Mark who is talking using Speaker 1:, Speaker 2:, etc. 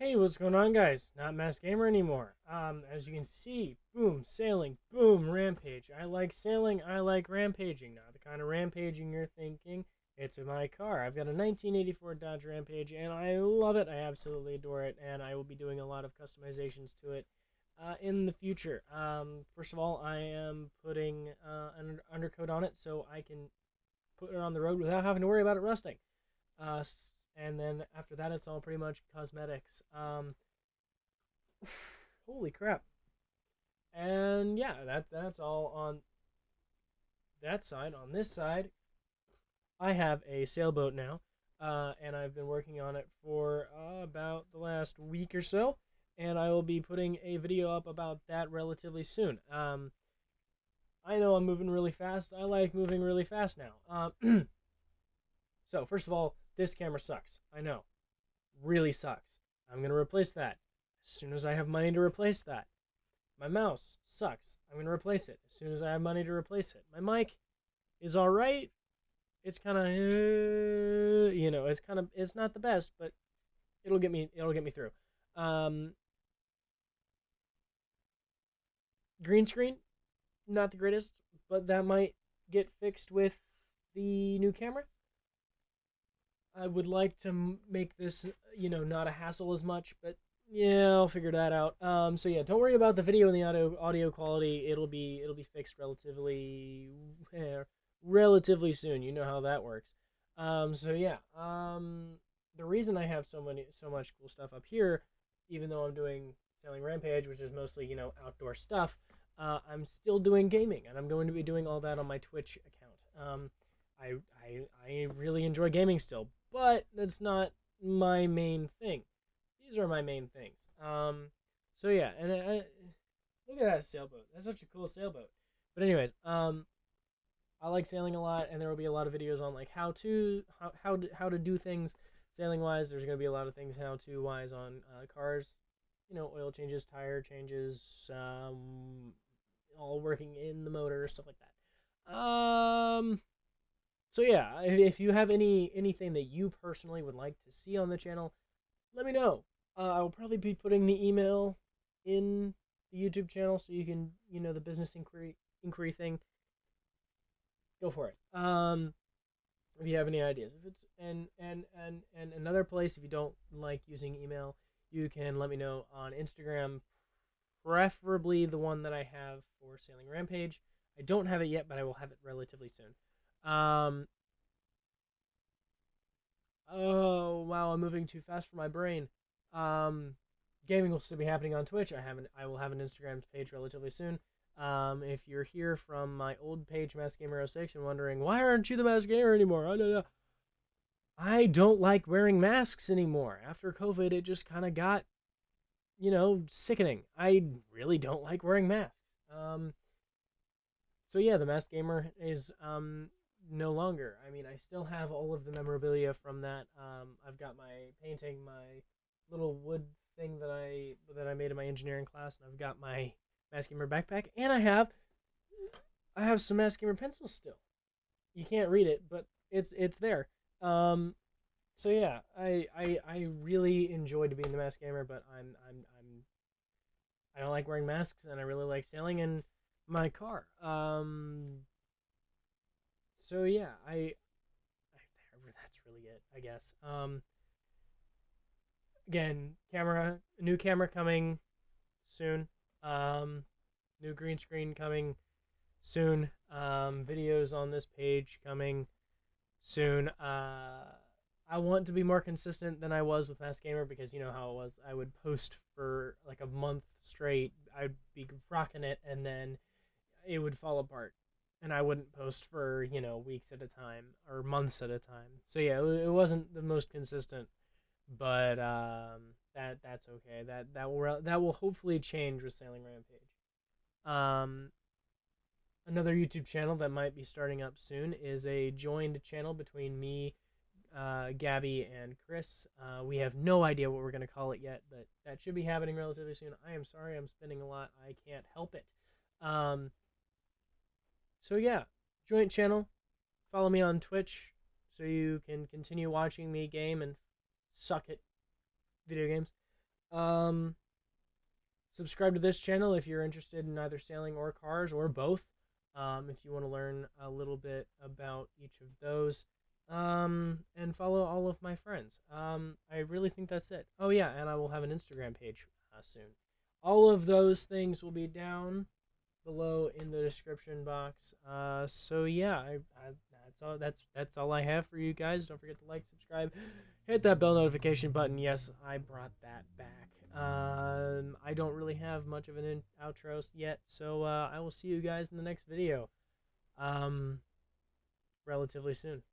Speaker 1: Hey, what's going on, guys? Not Masked Gamer anymore. As you can see, boom, sailing, boom, rampage. I like sailing, I like rampaging. Now, the kind of rampaging you're thinking, it's in my car. I've got a 1984 Dodge Rampage, and I love it. I absolutely adore it, and I will be doing a lot of customizations to it in the future. First of all, I am putting an undercoat on it so I can put it on the road without having to worry about it rusting. Uh, and then after that, it's all pretty much cosmetics. Holy crap! And yeah, that's all on that side. On this side, I have a sailboat now, and I've been working on it for about the last week or so, and I will be putting a video up about that relatively soon. I know I'm moving really fast. I like moving really fast now. So first of all, this camera sucks. I know, really sucks. I'm gonna replace that as soon as I have money to replace that. My mouse sucks. I'm gonna replace it as soon as I have money to replace it. My mic is all right. It's kind of, it's not the best, but it'll get me through. Um, Green screen, not the greatest, but that might get fixed with the new camera. I would like to make this, not a hassle as much, but yeah, I'll figure that out. So yeah, don't worry about the video and the audio quality. It'll be fixed relatively soon. You know how that works. So yeah. The reason I have so much cool stuff up here, even though I'm doing Sailing Rampage, which is mostly outdoor stuff, I'm still doing gaming, and I'm going to be doing all that on my Twitch account. I really enjoy gaming still, but that's not my main thing. These are my main things. So yeah, and look at that sailboat. That's such a cool sailboat. But anyways, I like sailing a lot, and there will be a lot of videos on like how to do things sailing wise. There's going to be a lot of things how to wise on cars, oil changes, tire changes, all working in the motor, stuff like that. So yeah, if you have anything that you personally would like to see on the channel, let me know. I will probably be putting the email in the YouTube channel so you can, the business inquiry thing. Go for it. If you have any ideas, if it's and another place, if you don't like using email, you can let me know on Instagram, preferably the one that I have for Sailing Rampage. I don't have it yet, but I will have it relatively soon. Oh wow, I'm moving too fast for my brain. Um, Gaming will still be happening on Twitch. I will have an Instagram page relatively soon. If you're here from my old page, MaskedGamer 06, and wondering why aren't you the Masked Gamer anymore, I don't like wearing masks anymore. After COVID, it just kind of got, sickening. I really don't like wearing masks. So yeah, the Masked Gamer is no longer. I mean, I still have all of the memorabilia from that. I've got my painting, my little wood thing that I made in my engineering class, and I've got my Masked Gamer backpack, and I have some Masked Gamer pencils still. You can't read it, but it's there. So yeah, I really enjoyed being the Masked Gamer, but I don't like wearing masks, and I really like sailing in my car. So yeah, that's really it, I guess. Again, new camera coming soon. Um, New green screen coming soon. Videos on this page coming soon. I want to be more consistent than I was with Masked Gamer because you know how it was. I would post for like a month straight. I'd be rocking it, and then it would fall apart, and I wouldn't post for weeks at a time or months at a time. So yeah, it wasn't the most consistent, but that's okay. That will hopefully change with Sailing Rampage. Um, Another YouTube channel that might be starting up soon is a joined channel between me, Gabby, and Chris. We have no idea what we're going to call it yet, but that should be happening relatively soon. I am sorry I'm spinning a lot. I can't help it. So yeah, joint channel. Follow me on Twitch so you can continue watching me game and suck at video games. Subscribe to this channel if you're interested in either sailing or cars or both. If you want to learn a little bit about each of those. And follow all of my friends. I really think that's it. Oh, yeah, and I will have an Instagram page soon. All of those things will be down below in the description box. So yeah, that's all I have for you guys. Don't forget to like, subscribe, hit that bell notification button. Yes, I brought that back. I don't really have much of an outro yet, so I will see you guys in the next video. Relatively soon.